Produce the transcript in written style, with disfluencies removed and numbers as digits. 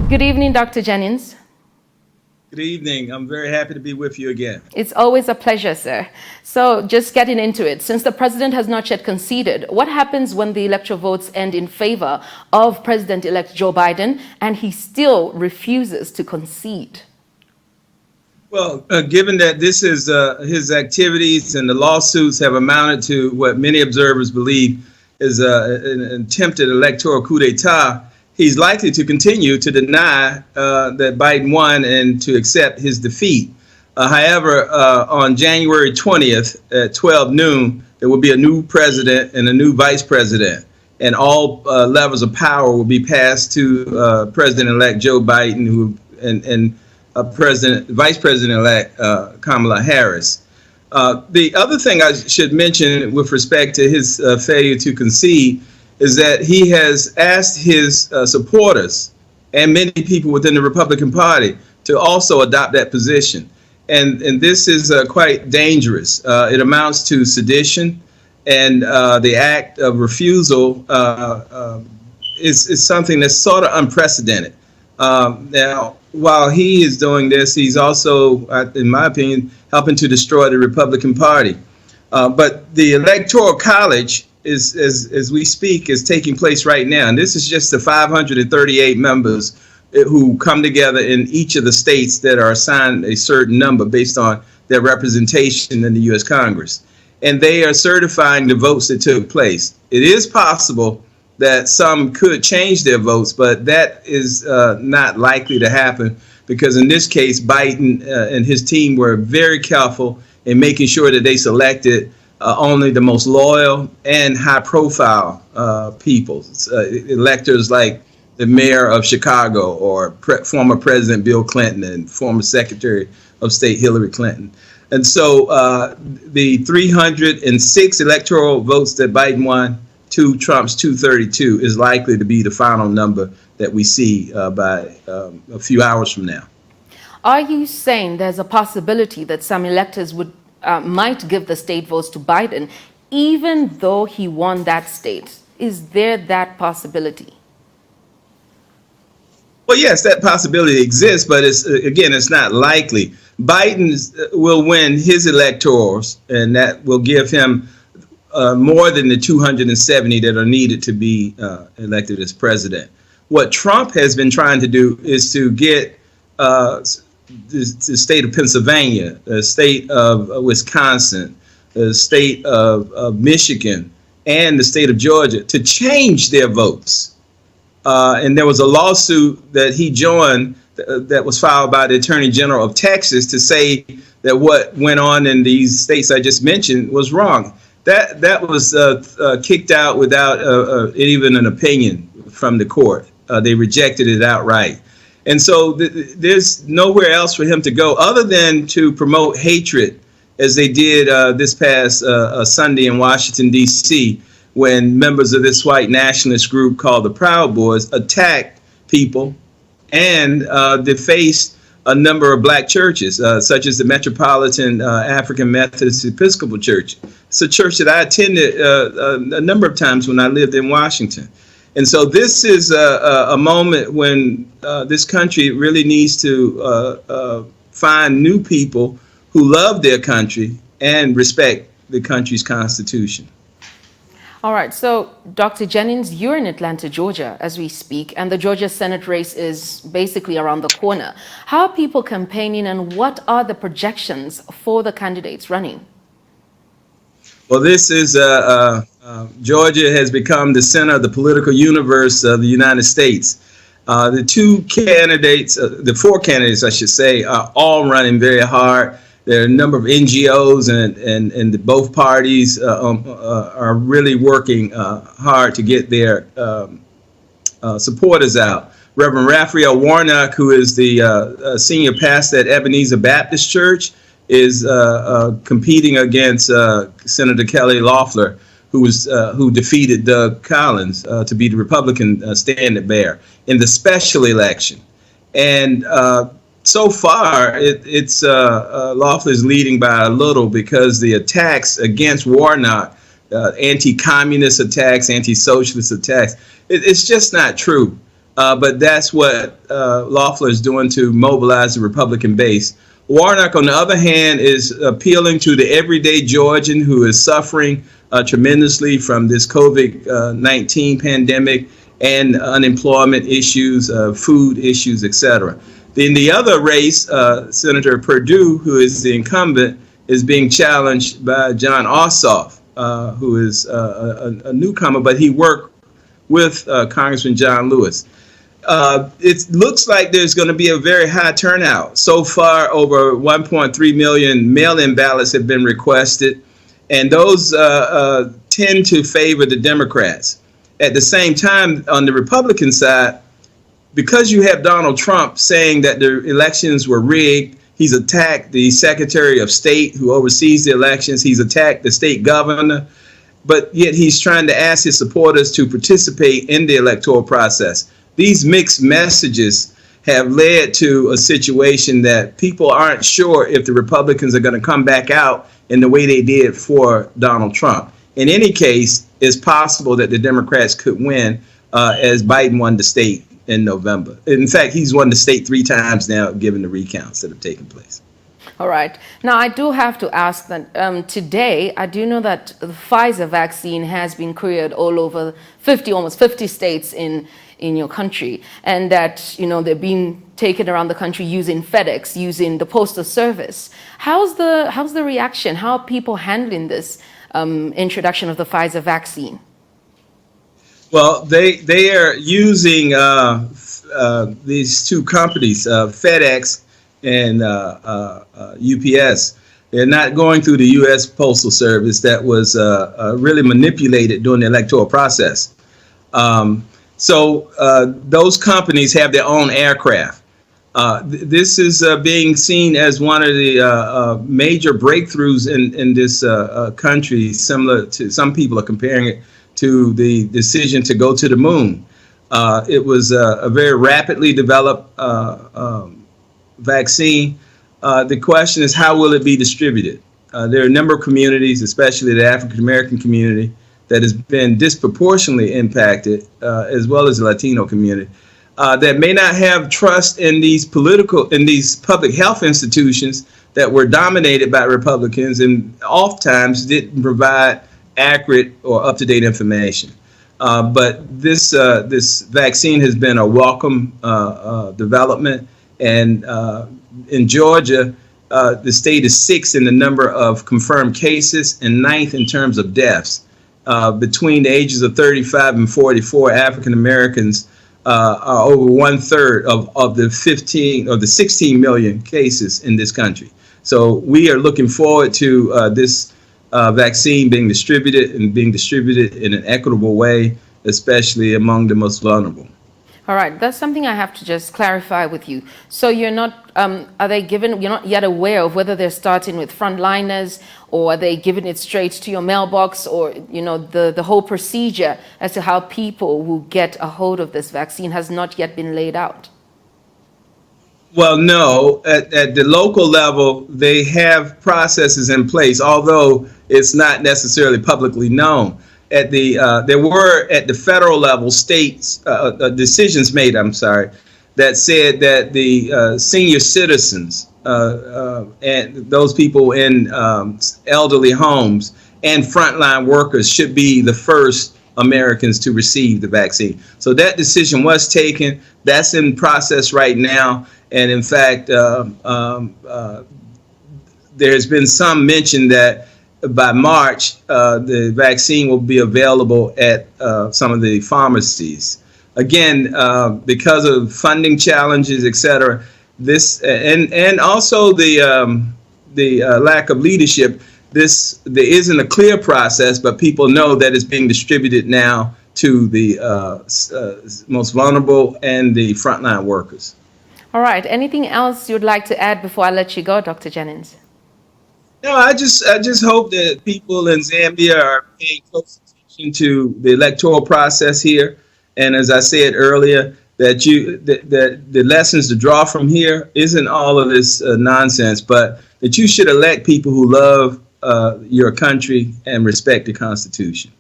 Good evening, Dr. Jennings. Good evening. I'm very happy to be with you again. It's always a pleasure, sir. So just getting into it, since the president has not yet conceded, what happens when the electoral votes end in favor of President-elect Joe Biden and he still refuses to concede? Well, given that this is his activities and the lawsuits have amounted to what many observers believe is an attempted electoral coup d'etat, he's likely to continue to deny that Biden won and to accept his defeat. However, on January 20th at 12 noon, there will be a new president and a new vice president, and all levels of power will be passed to President-elect Joe Biden and Vice President-elect Kamala Harris. The other thing I should mention with respect to his failure to concede is that he has asked his supporters and many people within the Republican Party to also adopt that position. And this is quite dangerous. It amounts to sedition, and the act of refusal is something that's sort of unprecedented. Now, while he is doing this, he's also, in my opinion, helping to destroy the Republican Party. But the Electoral College is, as we speak, is taking place right now. And this is just the 538 members who come together in each of the states that are assigned a certain number based on their representation in the U.S. Congress. And they are certifying the votes that took place. It is possible that some could change their votes, but that is not likely to happen because in this case, Biden and his team were very careful in making sure that they selected only the most loyal and high-profile people, electors like the mayor of Chicago or former President Bill Clinton and former Secretary of State Hillary Clinton. And so the 306 electoral votes that Biden won to Trump's 232 is likely to be the final number that we see by a few hours from now. Are you saying there's a possibility that some electors might give the state votes to Biden, even though he won that state? Is there that possibility? Well, yes, that possibility exists, but it's not likely. Biden will win his electors, and that will give him more than the 270 that are needed to be elected as president. What Trump has been trying to do is to get the state of Pennsylvania, the state of Wisconsin, the state of Michigan, and the state of Georgia to change their votes. And there was a lawsuit that he joined that was filed by the Attorney General of Texas to say that what went on in these states I just mentioned was wrong. That was kicked out without even an opinion from the court. They rejected it outright. And so there's nowhere else for him to go other than to promote hatred, as they did this past Sunday in Washington, D.C., when members of this white nationalist group called the Proud Boys attacked people and defaced a number of black churches, such as the Metropolitan African Methodist Episcopal Church. It's a church that I attended a number of times when I lived in Washington. And so this is a moment when this country really needs to find new people who love their country and respect the country's constitution. All right, so Dr. Jennings, you're in Atlanta, Georgia, as we speak, and the Georgia Senate race is basically around the corner. How are people campaigning, and what are the projections for the candidates running? Well, this is Georgia has become the center of the political universe of the United States. The four candidates, I should say, are all running very hard. There are a number of NGOs and both parties are really working hard to get their supporters out. Reverend Raphael Warnock, who is the senior pastor at Ebenezer Baptist Church, is competing against Senator Kelly Loeffler, who defeated Doug Collins to be the Republican standard bearer in the special election. And so far, Loeffler's leading by a little because the attacks against Warnock, anti-communist attacks, anti-socialist attacks, it's just not true. But that's what Loeffler is doing to mobilize the Republican base. Warnock, on the other hand, is appealing to the everyday Georgian who is suffering tremendously from this COVID-19 pandemic and unemployment issues, food issues, etc. In the other race, Senator Perdue, who is the incumbent, is being challenged by John Ossoff, who is a newcomer, but he worked with Congressman John Lewis. It looks like there's going to be a very high turnout. So far, over 1.3 million mail-in ballots have been requested, and those tend to favor the Democrats. At the same time, on the Republican side, because you have Donald Trump saying that the elections were rigged, he's attacked the Secretary of State who oversees the elections, he's attacked the state governor, but yet he's trying to ask his supporters to participate in the electoral process. These mixed messages have led to a situation that people aren't sure if the Republicans are going to come back out in the way they did for Donald Trump. In any case, it's possible that the Democrats could win as Biden won the state in November. In fact, he's won the state 3 times now, given the recounts that have taken place. All right. Now, I do have to ask that today, I do know that the Pfizer vaccine has been couriered all over almost 50 states in your country, and that, they're being taken around the country using FedEx, using the postal service. How's the reaction? How are people handling this introduction of the Pfizer vaccine? Well, they are using these 2 companies, FedEx and UPS. They're not going through the U.S. Postal Service that was really manipulated during the electoral process. So those companies have their own aircraft. This is being seen as one of the major breakthroughs in this country, similar to, some people are comparing it to the decision to go to the moon. It was a very rapidly developed vaccine. The question is, how will it be distributed? There are a number of communities, especially the African American community, that has been disproportionately impacted, as well as the Latino community, that may not have trust in these public health institutions that were dominated by Republicans and oftentimes didn't provide accurate or up-to-date information. But this vaccine has been a welcome development, and in Georgia, the state is 6th in the number of confirmed cases and 9th in terms of deaths. Between the ages of 35 and 44, African Americans are over 1/3 of the 16 million cases in this country. So we are looking forward to this vaccine being distributed in an equitable way, especially among the most vulnerable. All right, that's something I have to just clarify with you. So you're not, you're not yet aware of whether they're starting with frontliners, or are they giving it straight to your mailbox, or, the whole procedure as to how people will get a hold of this vaccine has not yet been laid out? Well, no, at the local level, they have processes in place, although it's not necessarily publicly known. There were at the federal level states decisions made, that said that the senior citizens and those people in elderly homes and frontline workers should be the first Americans to receive the vaccine. So that decision was taken. That's in process right now. And in fact, there's been some mention that by March, the vaccine will be available at some of the pharmacies. Again, because of funding challenges, et cetera, this and also the lack of leadership, there isn't a clear process, but people know that it's being distributed now to the most vulnerable and the frontline workers. All right. Anything else you'd like to add before I let you go, Dr. Jennings? No, I just hope that people in Zambia are paying close attention to the electoral process here, and as I said earlier, that the lessons to draw from here isn't all of this nonsense, but that you should elect people who love your country and respect the Constitution.